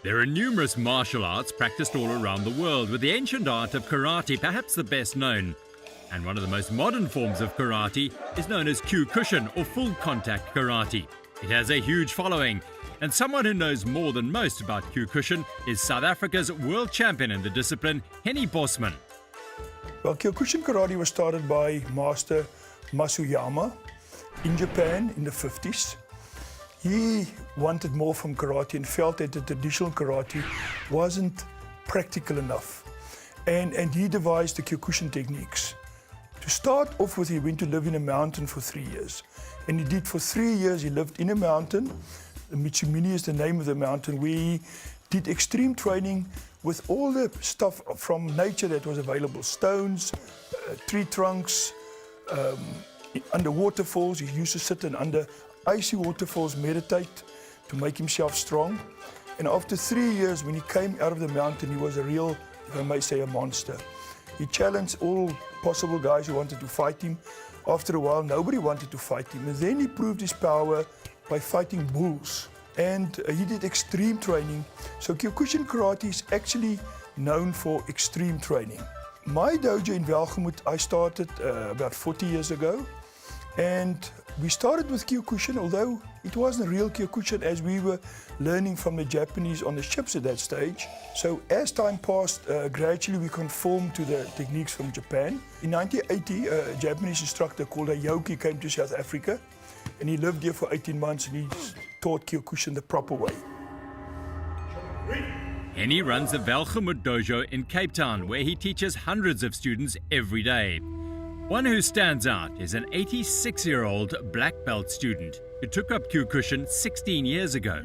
There are numerous martial arts practiced all around the world, with the ancient art of karate perhaps the best known. And one of the most modern forms of karate is known as Kyokushin, or full contact karate. It has a huge following, and someone who knows more than most about Kyokushin is South Africa's world champion in the discipline, Henny Bosman. Well, Kyokushin karate was started by Master Masuyama in Japan in the 50s. He wanted more from karate and felt that the traditional karate wasn't practical enough. And he devised the Kyokushin techniques. To start off with, he went to live in a mountain for 3 years. And he did for 3 years, he lived in a mountain. Mitsumini is the name of the mountain, where he did extreme training with all the stuff from nature that was available. Stones, tree trunks, under waterfalls. He used to sit under icy waterfalls, meditate to make himself strong. And after 3 years, when he came out of the mountain, he was a real, if I may say, a monster. He challenged all possible guys who wanted to fight him. After a while, nobody wanted to fight him. And then he proved his power by fighting bulls. And he did extreme training. So Kyokushin karate is actually known for extreme training. My dojo in Welgemoot, I started about 40 years ago. And we started with Kyokushin, although it wasn't real Kyokushin, as we were learning from the Japanese on the ships at that stage. So as time passed, gradually we conformed to the techniques from Japan. In 1980, a Japanese instructor called Aoki came to South Africa, and he lived here for 18 months, and he taught Kyokushin the proper way. Henny runs the Welgemoot dojo in Cape Town, where he teaches hundreds of students every day. One who stands out is an 86-year-old black belt student who took up Kyokushin 16 years ago.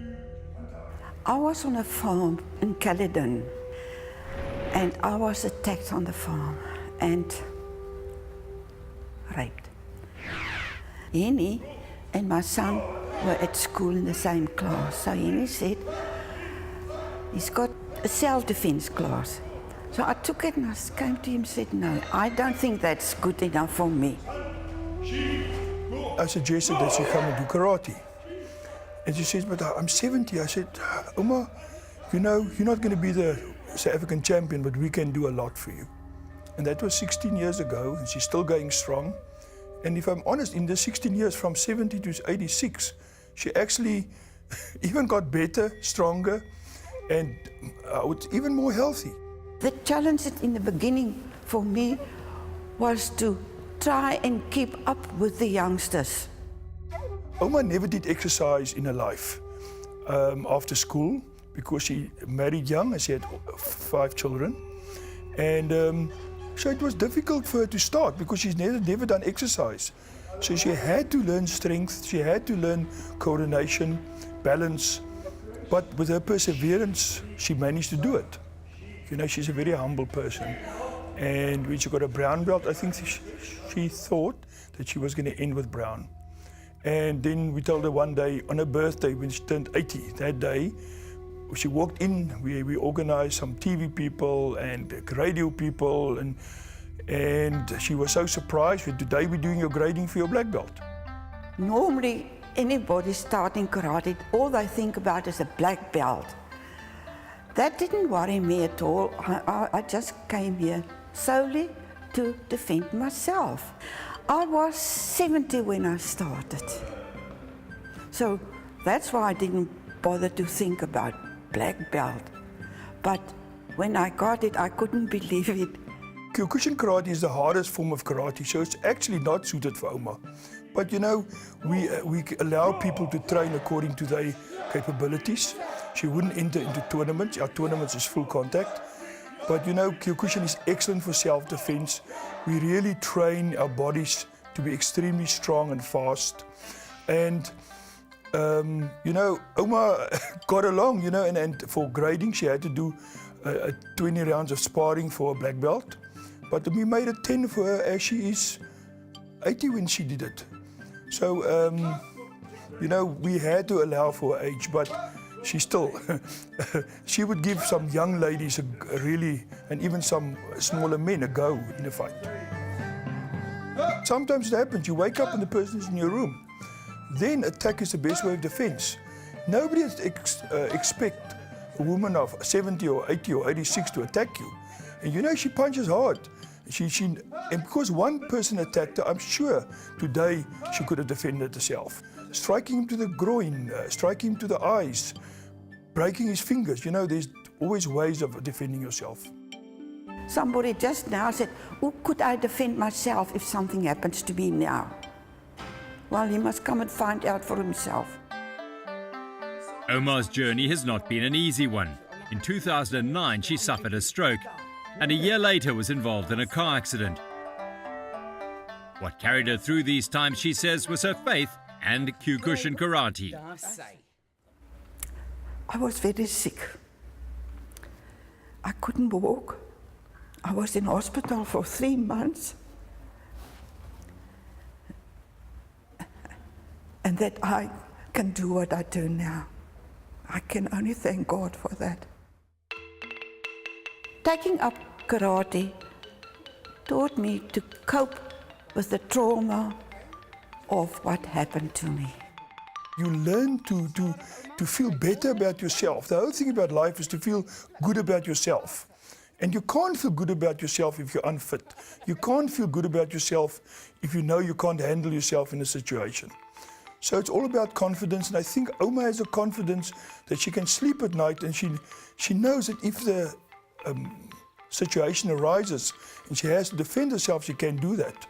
I was on a farm in Caledon, and I was attacked on the farm and raped. Henny and my son were at school in the same class, so Henny said he's got a self-defense class. So I took it and I came to him and said, no, I don't think that's good enough for me. I suggested that she come and do karate. And she says, but I'm 70. I said, Oma, you know, you're not going to be the South African champion, but we can do a lot for you. And that was 16 years ago, and she's still going strong. And if I'm honest, in the 16 years, from 70 to 86, she actually even got better, stronger, and even more healthy. The challenge in the beginning for me was to try and keep up with the youngsters. Oma never did exercise in her life after school, because she married young and she had 5 children. And so it was difficult for her to start because she's never done exercise. So she had to learn strength, she had to learn coordination, balance, but with her perseverance, she managed to do it. You know, she's a very humble person. And when she got a brown belt, I think she thought that she was going to end with brown. And then we told her one day, on her birthday, when she turned 80, that day, she walked in, we organized some TV people and radio people, and she was so surprised. Today we're doing your grading for your black belt. Normally, anybody starting karate, all they think about is a black belt. That didn't worry me at all. I just came here solely to defend myself. I was 70 when I started. So that's why I didn't bother to think about black belt. But when I got it, I couldn't believe it. Kyokushin karate is the hardest form of karate, so it's actually not suited for Oma. But you know, we allow people to train according to their capabilities. She wouldn't enter into tournaments. Our tournaments is full contact. But you know, Kyokushin is excellent for self-defense. We really train our bodies to be extremely strong and fast. And you know, Oma got along, you know, and for grading she had to do 20 rounds of sparring for a black belt. But we made it 10 for her, as she is 80 when she did it. So, you know, we had to allow for her age, but she still, she would give some young ladies a really, and even some smaller men, a go in a fight. Sometimes it happens, you wake up and the person is in your room. Then attack is the best way of defense. Nobody expect a woman of 70 or 80 or 86 to attack you. And you know, she punches hard. And because one person attacked her, I'm sure today she could have defended herself. Striking him to the groin, striking him to the eyes, breaking his fingers. You know, there's always ways of defending yourself. Somebody just now said, "Oh, could I defend myself if something happens to me now?" Well, he must come and find out for himself. Omar's journey has not been an easy one. In 2009, she suffered a stroke, and a year later was involved in a car accident. What carried her through these times, she says, was her faith and Kyokushin karate. I was very sick. I couldn't walk. I was in hospital for 3 months. And that I can do what I do now. I can only thank God for that. Taking up karate taught me to cope with the trauma of what happened to me. You learn to feel better about yourself. The whole thing about life is to feel good about yourself. And you can't feel good about yourself if you're unfit. You can't feel good about yourself if you know you can't handle yourself in a situation. So it's all about confidence, and I think Oma has a confidence that she can sleep at night, and she knows that if the situation arises and she has to defend herself, she can do that.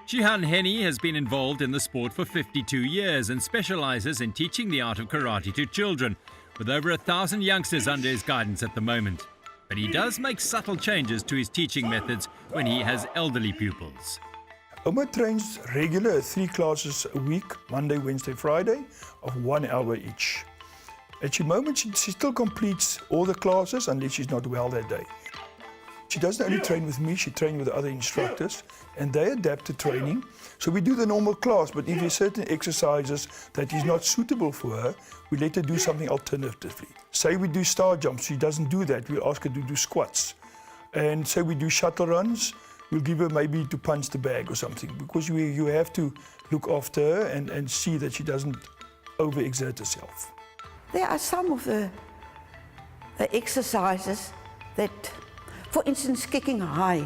Jihan Henny has been involved in the sport for 52 years and specializes in teaching the art of karate to children, with over 1,000 youngsters under his guidance at the moment. But he does make subtle changes to his teaching methods when he has elderly pupils. Oma trains regular 3 classes a week, Monday, Wednesday, Friday, of 1 hour each. At the moment, she still completes all the classes unless she's not well that day. She doesn't only train with me, she trains with other instructors, and they adapt the training. So we do the normal class, but if there's certain exercises that is not suitable for her, we let her do something alternatively. Say we do star jumps, she doesn't do that, we ask her to do squats. And say we do shuttle runs, we'll give her maybe to punch the bag or something, because you have to look after her and see that she doesn't overexert herself. There are some of the exercises that, for instance, kicking high.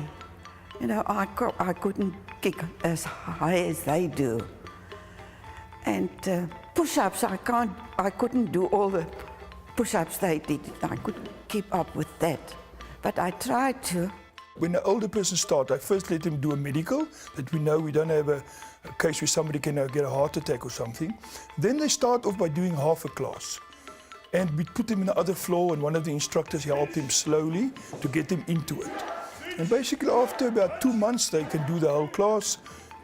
You know, I couldn't kick as high as they do. And push-ups, I couldn't do all the push-ups they did. I couldn't keep up with that. But I tried to. When an older person starts, I first let them do a medical, that we know we don't have a case where somebody can get a heart attack or something. Then they start off by doing half a class. And we put them in the other floor, and one of the instructors helped them slowly to get them into it. And basically after about 2 months, they can do the whole class,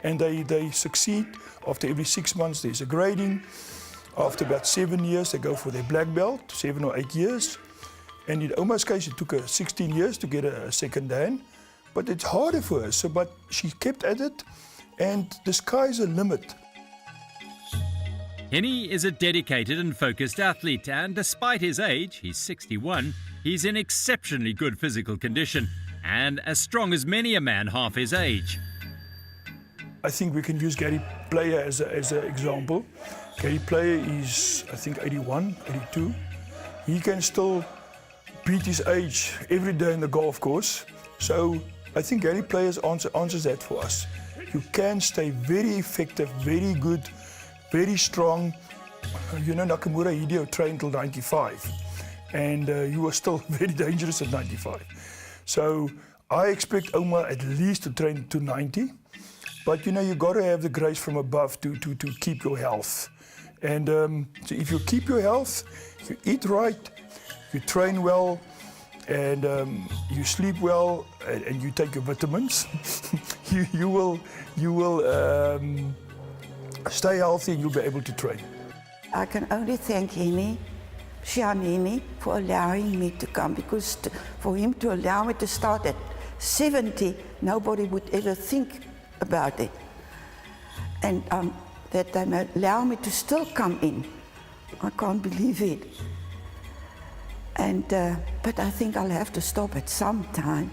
and they succeed. After every 6 months, there's a grading. After about 7 years, they go for their black belt, 7 or 8 years. And in Oma's case, it took her 16 years to get a second dan. But it's harder for her, but she kept at it, and the sky's the limit. Henny is a dedicated and focused athlete, and despite his age, he's 61, he's in exceptionally good physical condition and as strong as many a man half his age. I think we can use Gary Player as an example. Gary Player is, I think, 81, 82. He can still beat his age every day in the golf course. So I think Gary Player answers that for us. You can stay very effective, very good, very strong. You know, Nakamura Hideo trained till 95, and you were still very dangerous at 95. So I expect Oma at least to train to 90, but you know, you got to have the grace from above to keep your health. And so if you keep your health, you eat right, you train well, and you sleep well, and you take your vitamins, you will stay healthy, and you'll be able to train. I can only thank Jihan Henny, for allowing me to come, because for him to allow me to start at 70, nobody would ever think about it. And that they may allow me to still come in, I can't believe it. And but I think I'll have to stop at some time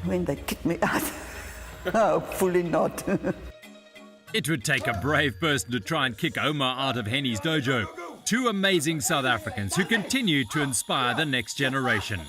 when they kick me out. Hopefully not. It would take a brave person to try and kick Omar out of Henny's dojo. two amazing South Africans who continue to inspire the next generation.